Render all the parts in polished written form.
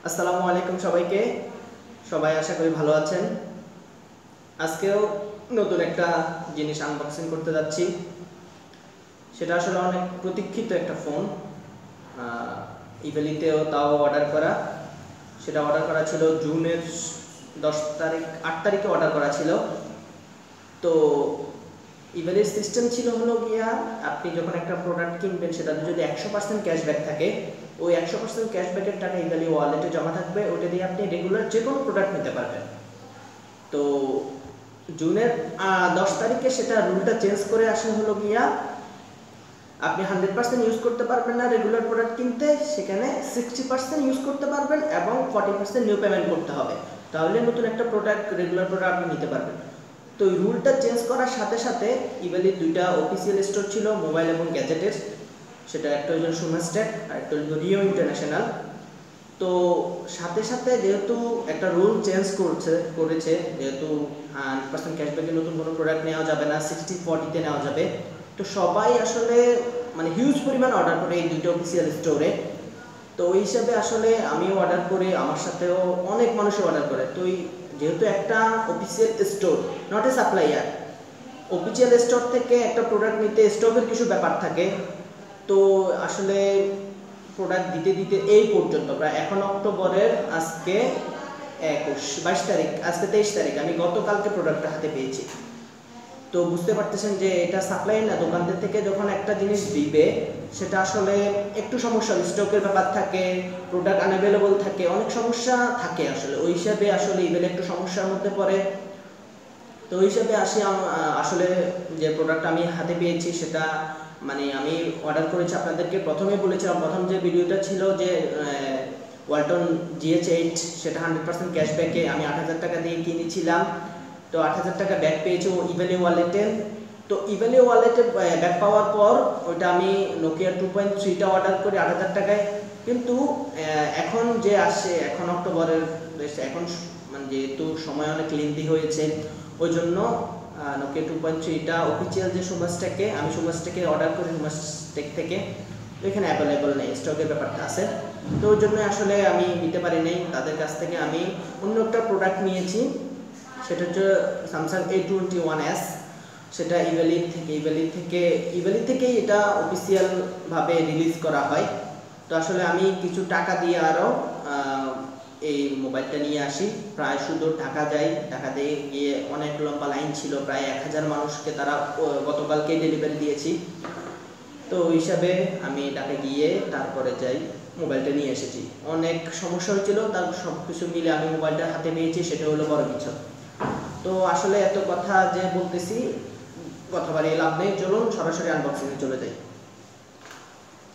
আসসালামু আলাইকুম সবাইকে। সবাই আশা করি ভালো আছেন। আজকেও নতুন একটা জিনিস আনবক্সিং করতে যাচ্ছি। সেটা আসলে অনেক প্রতীক্ষিত একটা ফোন। ইভ্যালিতেও তাও অর্ডার করা। সেটা অর্ডার করা ছিল জুনের 8 তারিখে অর্ডার করা ছিল। তো ইভ্যালির সিস্টেম ছিল হলো গিয়া, আপনি যখন একটা প্রোডাক্ট কিনবেন সেটাতে যদি 100% ক্যাশব্যাক থাকে, ওই 100% ক্যাশব্যাকের টাকা ইভ্যালি ওয়ালেটে জমা থাকবে। ওটা দিয়ে আপনি রেগুলার যে কোনো প্রোডাক্ট নিতে পারবেন। তো জুনের 10 তারিখে সেটা রুলটা চেঞ্জ করে আসে হলো গিয়া, আপনি 100% ইউজ করতে পারবেন না রেগুলার প্রোডাক্ট কিনতে, সেখানে 60% ইউজ করতে পারবেন এবং 40% নিউ পেমেন্ট করতে হবে। তাহলে নতুন একটা প্রোডাক্ট রেগুলার প্রোডাক্ট আপনি নিতে পারবেন। তো এই রুলটা চেঞ্জ করার সাথে সাথে ইভ্যালির দুইটা অফিসিয়াল স্টোর ছিল মোবাইল এবং গ্যাজেটের। সেটা একটা হলো সুমাস্ট্যাক আর একটা হলো রিও ইন্টারন্যাশনাল। তো সাথে সাথে যেহেতু একটা রুল চেঞ্জ করেছে, যেহেতু 100% ক্যাশব্যাকে নতুন কোনো প্রোডাক্ট নেওয়া যাবে না, 60-40-তে নেওয়া যাবে। তো সবাই আসলে মানে হিউজ পরিমাণ অর্ডার করে এই দুইটা অফিসিয়াল স্টোরে। তো ওই হিসাবে আসলে আমিও অর্ডার করি, আমার সাথেও অনেক মানুষই অর্ডার করে। তো যেহেতু একটা official store, not a supplier, official store থেকে একটা প্রোডাক্ট নিতে স্টকের কিছু ব্যাপার থাকে। তো আসলে প্রোডাক্ট দিতে দিতে এই পর্যন্ত প্রায় এখন অক্টোবরের আজকে 22 তারিখ, আজকে 23 তারিখ, আমি গতকালকে প্রোডাক্টটা হাতে পেয়েছি। তো বুঝতে পারতেছেন যে এটা সাপ্লাই না, দোকানদের থেকে যখন একটা জিনিস দিবে সেটা আসলে একটু সমস্যা, স্টকের ব্যাপার থাকে, প্রোডাক্ট আনঅ্যাভেলেবল থাকে, অনেক সমস্যা থাকে আসলে। ওই হিসাবে আসলে ইভেলে একটু সমস্যার মধ্যে পড়ে। তো ওই হিসাবে আসলে যে প্রোডাক্ট আমি হাতে পেয়েছি সেটা মানে আমি অর্ডার করেছি, আপনাদেরকে প্রথমে বলেছিলাম, প্রথম যে ভিডিওটা ছিল যে ওয়ালটন GH8, সেটা 100% ক্যাশব্যাকে আমি 8,000 টাকা দিয়ে কিনেছিলাম। তো 8,000 টাকা ব্যাক পেয়েছি ইভ্যালি ওয়ালেটে। তো ইভ্যালি ওয়ালেটে ব্যাক পাওয়ার পর ওইটা আমি নোকিয়া 2.3টা অর্ডার করি 8,000 টাকায়। কিন্তু এখন যে আসে, এখন অক্টোবরের, এখন মানে যেহেতু সময় অনেক লেন্দি হয়েছে, ওই জন্য নোকিয়া 2.3টা অফিসিয়াল যে সুমাস্ট্যাকে, আমি সুমাস্ট্যাকে অর্ডার করি সুমাস্ট্যাক থেকে। তো এখানে অ্যাভেলেবল নেই, স্টকের ব্যাপারটা আছে। তো ওই জন্য আসলে আমি নিতে পারি নাই তাদের কাছ থেকে। আমি অন্য একটা প্রোডাক্ট নিয়েছি, সেটা হচ্ছে স্যামসাং A21s। সেটা ইভ্যালি থেকেই এটা অফিসিয়ালভাবে রিলিজ করা হয়। তো আসলে আমি কিছু টাকা দিয়ে আরও এই মোবাইলটা নিয়ে আসি। প্রায় শুধু ঢাকা যাই, ঢাকা দিয়ে গিয়ে অনেক লম্বা লাইন ছিল, প্রায় 1000 মানুষকে তারা গতকালকে ডেলিভারি দিয়েছি। তো ওই হিসাবে আমি ঢাকা গিয়ে তারপরে যাই, মোবাইলটা নিয়ে এসেছি। অনেক সমস্যা হয়েছিল, তার সব কিছু মিলে আমি মোবাইলটা হাতে পেয়েছি, সেটা হলো বড় কিছু। তো আসলে এত কথা যে বলতেছি, কথা বাড়িয়ে লাভ নেই, চলুন সরাসরি আনবক্সিংয়ে চলে যাই।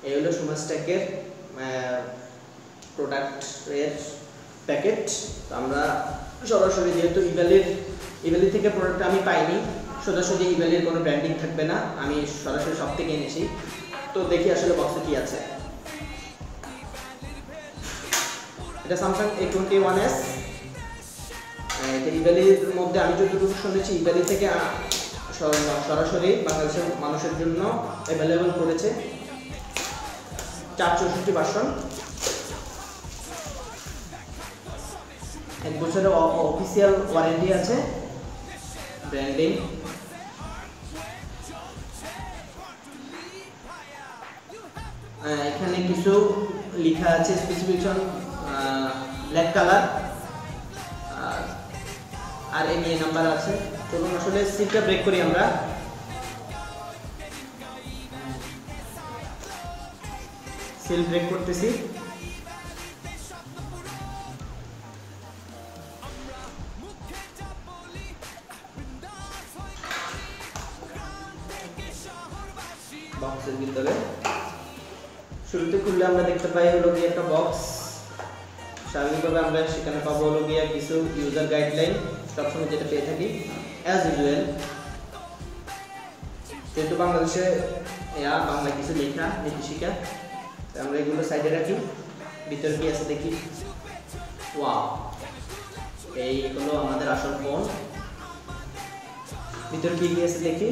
এই হলো সুমাস্ট্যাকের প্রোডাক্টের প্যাকেট। তো আমরা সরাসরি, যেহেতু ইভ্যালি থেকে প্রোডাক্টটা আমি পাইনি, সোজাসুজি ইভ্যালির কোনো ব্র্যান্ডিং থাকবে না, আমি সরাসরি সব থেকে এনেছি। তো দেখি আসলে বক্সে কি আছে। এটা স্যামসাং A21s। ইভ্যালির মধ্যে আমি যতটুকু শুনেছি, ইভ্যালি থেকে সরাসরি বাংলাদেশের মানুষের জন্য অ্যাভেলেবল করেছে 464 ভার্সন। 1 বছরের অফিসিয়াল ওয়ারেন্টি আছে, ব্র্যান্ডিং। এখানে কিছু লেখা আছে, স্পেসিফিকেশন ব্ল্যাক কালার, আর এমএ নাম্বার আছে। চলুন আসলে সিলটা ব্রেক করি আমরা। সিল ব্রেক করতেছি। বক্সের ভিতরে শুরুতে খুললে আমরা দেখতে পাই হলো গিয়ে একটা বক্স। স্বাভাবিকভাবে আমরা সেখানে পাবো হলো গিয়ে কিছু ইউজার গাইডলাইন, সবসময় যেটা পেয়ে থাকি অ্যাজ ইউজুয়াল। যেহেতু বাংলাদেশে বাংলা কিছু লেখা নির্দেশিকা, আমরা এগুলো সাইডে রাখি। ভিতরে কি আছে দেখি। ওয়াও, এই হলো আমাদের আসল ফোন। ভিতরে কি আছে দেখি।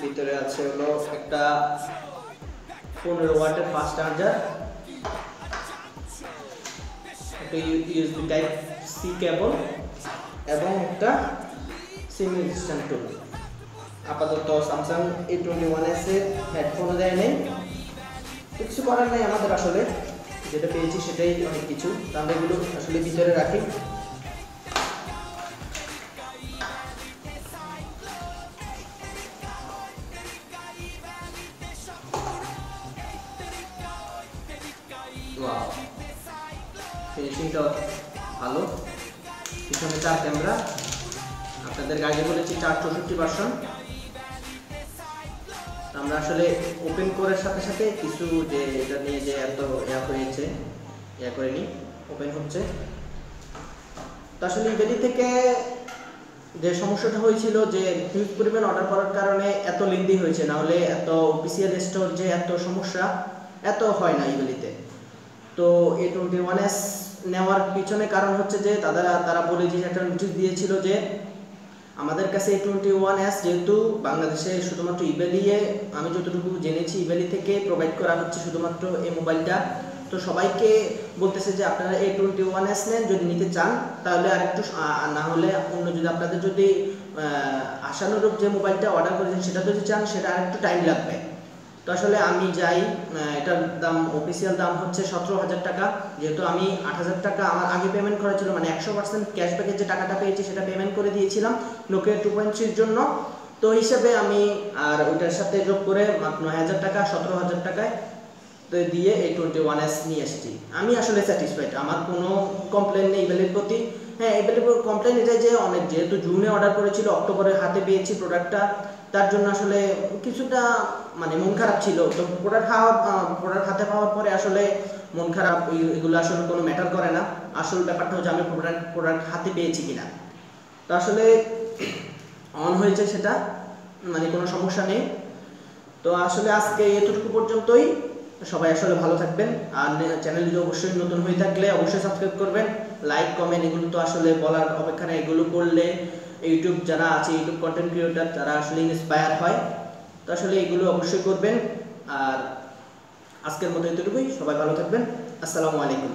ভিতরে আছে হলো একটা 15 ওয়াটের ফাস্ট চার্জার, একটা ইউএসবি টাইপ সি কেবল এবং একটা সিম রেজিস্ট্যান্ট টুল। আপাতত স্যামসাং A21s এর হেডফোনও দেয় নেই, কিছু করার নেই আমাদের, আসলে যেটা পেয়েছি সেটাই অনেক কিছু। আমরা এগুলো আসলে ভিতরে রাখি। ফিনিশিংটা ভালো। পিছনে 4 ক্যামেরা, আপনাদের আগে বলেছি 464 ভার্সন। আমরা আসলে ওপেন করার সাথে সাথে কিছু যে এটা নিয়ে যে এত হয়েছে করেনি, ওপেন হচ্ছে। তো আসলে ইভেলি থেকে যে সমস্যাটা হয়েছিল যে হিউজ পরিমাণ অর্ডার করার কারণে এত লেন্দি হয়েছে, না হলে এত অফিসিয়াল স্টোর যে এত সমস্যা এত হয় না ইভেলিতে। তো A21s নেওয়ার পিছনে কারণ হচ্ছে যে তারা বলে যে একটা নোটিশ দিয়েছিল যে আমাদের কাছে A21s যেহেতু বাংলাদেশে শুধুমাত্র ইভ্যালিয়ে, আমি যতটুকু জেনেছি ইভ্যালি থেকে প্রোভাইড করা হচ্ছে শুধুমাত্র এই মোবাইলটা। তো সবাইকে বলতেছে যে আপনারা A21s নেন যদি নিতে চান, তাহলে আরেকটু, না হলে অন্য যদি আপনাদের যদি আশানুরূপ যে মোবাইলটা অর্ডার করেছেন সেটা যদি চান সেটা আরেকটু টাইম লাগবে। তো আসলে আমি যাই, এটার দাম অফিসিয়াল দাম হচ্ছে 17,000 টাকা। যেহেতু আমি 8,000 টাকা আমার আগে পেমেন্ট করা ছিল, মানে 100% ক্যাশব্যাকের যে টাকাটা পেয়েছি সেটা পেমেন্ট করে দিয়েছিলাম নোকিয়া 2.3 জন্য। তো হিসাবে আমি আর ওইটার সাথে যোগ করে 9,000 টাকা 17,000 টাকায় তো দিয়ে A21s নিয়ে এসেছি। আমি আসলে স্যাটিসফাইড, আমার কোনো কমপ্লেন নেই ইভ্যালির প্রতি। হ্যাঁ, ইভ্যালির কমপ্লেন এটাই যে অনেক, যেহেতু জুনে অর্ডার করেছিল অক্টোবরে হাতে পেয়েছি প্রোডাক্টটা, তার জন্য আসলে কিছুটা মানে মন খারাপ ছিল। তো প্রোডাক্ট হাতে পাওয়ার পরে আসলে মন খারাপ এগুলো আসলে কোনো ম্যাটার করে না। আসল ব্যাপারটা হচ্ছে আমি প্রোডাক্ট হাতে পেয়েছি কিনা। তো আসলে অন হয়েছে সেটা, মানে কোনো সমস্যা নেই। তো আসলে আজকে এতটুকু পর্যন্তই। সবাই আসলে ভালো থাকবেন, আর চ্যানেলটি অবশ্যই নতুন হয়ে থাকলে অবশ্যই সাবস্ক্রাইব করবেন, লাইক কমেন্ট এগুলো তো আসলে বলার অপেক্ষা নেই। এগুলো করলে ইউটিউব যারা আছে, ইউটিউব কন্টেন্ট ক্রিয়েটর তারা আসলে ইন্সপায়ার হয়। তো আসলে এগুলো অবশ্যই করবেন। আর আজকের মতো এতটুকুই, সবাই ভালো থাকবেন। আসসালামু আলাইকুম।